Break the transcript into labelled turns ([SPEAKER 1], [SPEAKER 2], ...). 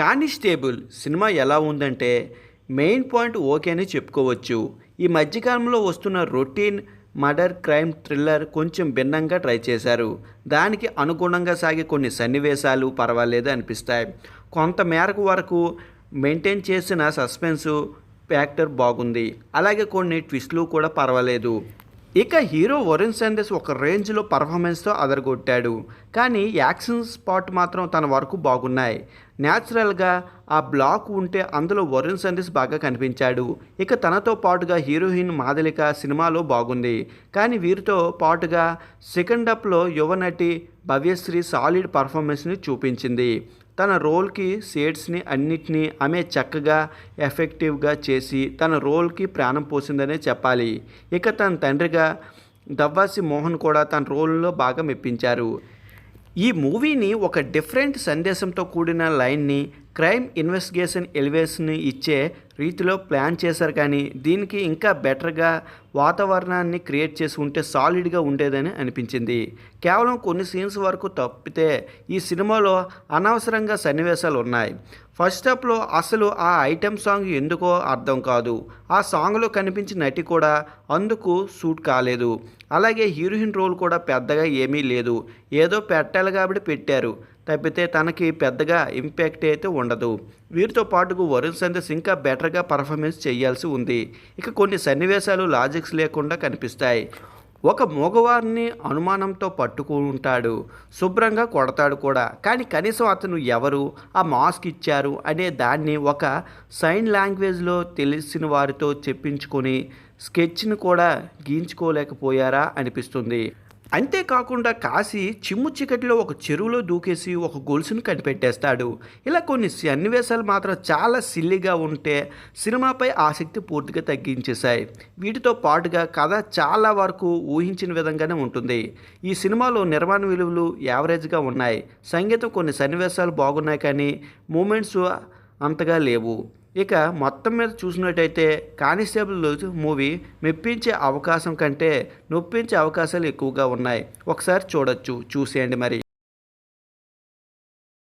[SPEAKER 1] Constable cinema ఎలా ఉందంటే main point okay అని చెప్పుకోవచ్చు. ఈ మధ్యకాలంలో వస్తున్న రొటీన్ మర్డర్ క్రైమ్ థ్రిల్లర్ కొంచెం భిన్నంగా ట్రై చేశారు. దానికి అనుగుణంగా సాగే కొన్ని సన్నివేశాలు పర్వాలేదు అనిపిస్తాయి. కొంత మేరకు వరకు మెయింటైన్ చేసిన సస్పెన్సు ఫ్యాక్టర్ బాగుంది. అలాగే కొన్ని ట్విస్టులు కూడా పర్వాలేదు. ఇక హీరో వరుణ్ సందేశ్ ఒక రేంజ్లో పర్ఫార్మెన్స్తో అదరగొట్టాడు. కానీ యాక్షన్ స్పాట్ మాత్రం తన వరకు బాగున్నాయి. న్యాచురల్గా ఆ బ్లాక్ ఉంటే అందులో వరుణ్ సందేశ్ బాగా కనిపించాడు. ఇక తనతో పాటుగా హీరోయిన్ మాధలిక సినిమాలో బాగుంది. కానీ వీరితో పాటుగా సెకండ్ హాఫ్లో యువ నటి భవ్యశ్రీ సాలిడ్ పర్ఫార్మెన్స్ని చూపించింది. తన రోల్కి షేడ్స్ని అన్నిటినీ ఆమె చక్కగా ఎఫెక్టివ్గా చేసి తన రోల్కి ప్రాణం పోసిందనే చెప్పాలి. ఇక తన తండ్రిగా దవ్వాసి మోహన్ కూడా తన రోల్లో బాగా మెప్పించారు. ఈ మూవీని ఒక డిఫరెంట్ సందేశంతో కూడిన లైన్ని క్రైమ్ ఇన్వెస్టిగేషన్ ఎలివేషన్ ఇచ్చే రీతిలో ప్లాన్ చేశారు. కానీ దీనికి ఇంకా బెటర్గా వాతావరణాన్ని క్రియేట్ చేసి ఉంటే సాలిడ్గా ఉండేదని అనిపించింది. కేవలం కొన్ని సీన్స్ వరకు తప్పితే ఈ సినిమాలో అనవసరంగా సన్నివేశాలు ఉన్నాయి. ఫస్ట్ హాఫ్లో అసలు ఆ ఐటెం సాంగ్ ఎందుకో అర్థం కాదు. ఆ సాంగ్లో కనిపించిన నటి కూడా అందుకు సూట్ కాలేదు. అలాగే హీరోయిన్ రోల్ కూడా పెద్దగా ఏమీ లేదు. ఏదో పెట్టాలి కాబట్టి పెట్టారు తప్పితే తనకి పెద్దగా ఇంపాక్ట్ అయితే ఉండదు. వీరితో పాటుగా వరుణ్ సందేశ్ ఇంకా బెటర్గా పర్ఫార్మెన్స్ చేయాల్సి ఉంది. ఇక కొన్ని సన్నివేశాలు లాజిక్స్ లేకుండా కనిపిస్తాయి. ఒక మగవారిని అనుమానంతో పట్టుకుంటాడు, శుభ్రంగా కొడతాడు కూడా. కానీ కనీసం అతను ఎవరు, ఆ మాస్క్ ఇచ్చారు అనే దాన్ని ఒక సైన్ లాంగ్వేజ్లో తెలిసిన వారితో చెప్పించుకొని స్కెచ్ని కూడా గీయించుకోలేకపోయారా అనిపిస్తుంది. అంతేకాకుండా కాశీ చిమ్ము చీకటిలో ఒక చెరువులో దూకేసి ఒక గొలుసును కనిపెట్టేస్తాడు. ఇలా కొన్ని సన్నివేశాలు మాత్రం చాలా సిల్లీగా ఉంటే సినిమాపై ఆసక్తి పూర్తిగా తగ్గించేశాయి. వీటితో పాటుగా కథ చాలా వరకు ఊహించిన విధంగానే ఉంటుంది. ఈ సినిమాలో నిర్మాణ విలువలు యావరేజ్గా ఉన్నాయి. సంగీతం కొన్ని సన్నివేశాలు బాగున్నాయి కానీ మూమెంట్స్ అంతగా లేవు. ఇక మొత్తం మీద చూసినట్టయితే కానిస్టేబుల్ మూవీ మెప్పించే అవకాశం కంటే నొప్పించే అవకాశాలు ఎక్కువగా ఉన్నాయి. ఒకసారి చూసేయండి మరి.